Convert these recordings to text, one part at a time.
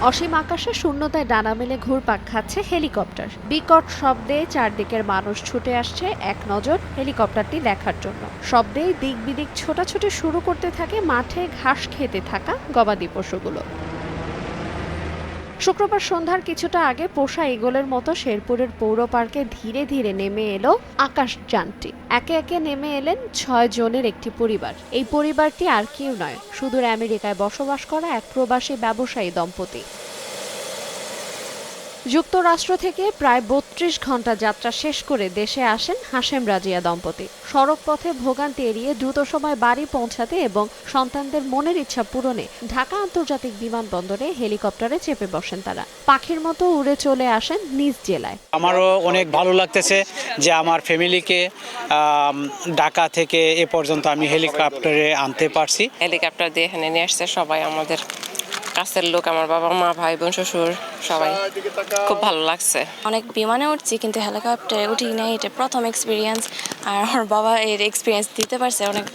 অসীম আকাশে শূন্যতায় ডানা মেলে ঘুরপাক খাচ্ছে হেলিকপ্টার। বিকট শব্দে চারদিকের মানুষ ছুটে আসছে এক নজর হেলিকপ্টারটি দেখার জন্য। শব্দে দিক বিদিক ছোটাছুটি শুরু করতে থাকে মাঠে ঘাস খেতে থাকা গবাদি পশুগুলো। শুক্রবার সন্ধ্যার কিছুটা আগে পোষা ঈগলের মতো শেরপুরের পৌর পার্কে ধীরে ধীরে নেমে এলো আকাশযানটি। একে একে নেমে এলেন ৬ জনের একটি পরিবার। এই পরিবারটি আর কেউ নয়, সুদূর আমেরিকায় বসবাস করা এক প্রবাসী ব্যবসায়ী দম্পতি। যুক্তরাষ্ট্র থেকে প্রায় ৩২ ঘন্টা যাত্রা শেষ করে দেশে আসেন হাশেম রাজিয়া দম্পতি। সড়ক পথে ভোগান্তি এড়িয়ে দ্রুত সময় বাড়ি পৌঁছাতে এবং সন্তানদের মনের ইচ্ছা পূরণে ঢাকা আন্তর্জাতিক বিমানবন্দরে হেলিকপ্টারে চেপে বসেন তারা। পাখির মতো উড়ে চলে আসেন নিজ জেলায়। আমারও অনেক ভালো লাগতেছে যে আমার ফ্যামিলিকে ঢাকা থেকে এ পর্যন্ত আমি হেলিকপ্টারে আনতে পারছি। হেলিকপ্টার দিয়ে এখানে নিয়ে আসছে সবাই, আমাদের কাছের লোক, আমার বাবা মা ভাই বোন শ্বশুর সবাই। খুব ভালো লাগছে। অনেক বিমানে উঠছি কিন্তু হেলিকপ্টারে উঠি নাই, এটা প্রথম এক্সপিরিয়েন্স। আর আমার বাবা এর এক্সপিরিয়েন্স দিতে পারছে, অনেক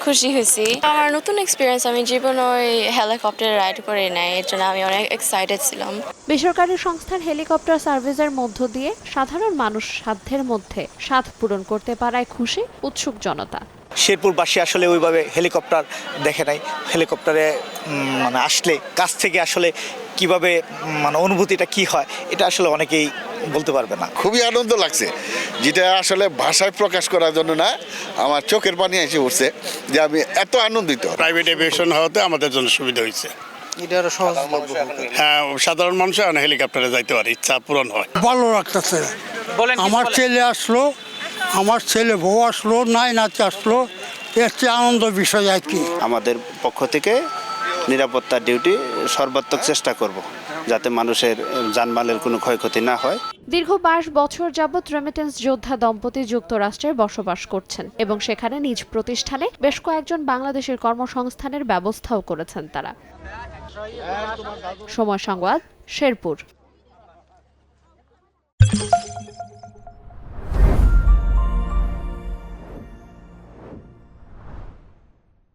খুশি হয়েছি। আমার নতুন এক্সপিরিয়েন্স, আমি জীবনে ওই হেলিকপ্টারে রাইড করে নাই, এর জন্য আমি অনেক এক্সাইটেড ছিলাম। বেসরকারি সংস্থার হেলিকপ্টার সার্ভিসের মধ্য দিয়ে সাধারণ মানুষ সাধ্যের মধ্যে স্বাদ পূরণ করতে পারায় খুশি উৎসুক জনতা। শেরপুরবাসী আসলে ওইভাবে হেলিকপ্টার দেখে নাই। হেলিকপ্টারে আসলে কাছ থেকে আসলে কিভাবে অনুভূতিটা কি হয় এটা আসলে অনেকেই বলতে পারবে না। খুবই আনন্দ লাগছে, যেটা আসলে ভাষায় প্রকাশ করার জন্য না, আমার চোখের পানি এসে উঠছে যে আমি এত আনন্দিত। প্রাইভেট এভিয়েশন হওয়াতে আমাদের জন্য সুবিধা হয়েছে। হ্যাঁ, সাধারণ মানুষ হেলিকপ্টারে যাইতে পারে, ইচ্ছা পূরণ হয়। ভালো লাগতেছে। আমার ছেলে আসলো, আমার ছেলে বউ আসলো, নাতি আসলো, এর চেয়ে আনন্দ বিষয় আর কি। আমাদের পক্ষ থেকে নিরাপত্তার ডিউটি সর্বাত্মক চেষ্টা করব, যাতে মানুষের জানমালের কোনো ক্ষয়ক্ষতি না হয়। দীর্ঘ 22 বছর যাবৎ রেমিটেন্স যোদ্ধা দম্পতি যুক্তরাষ্ট্রে বসবাস করছেন এবং সেখানে নিজ প্রতিষ্ঠানে বেশ কয়েকজন বাংলাদেশের কর্মসংস্থানের ব্যবস্থাও করেছেন তারা। সময় সংবাদ, শেরপুর।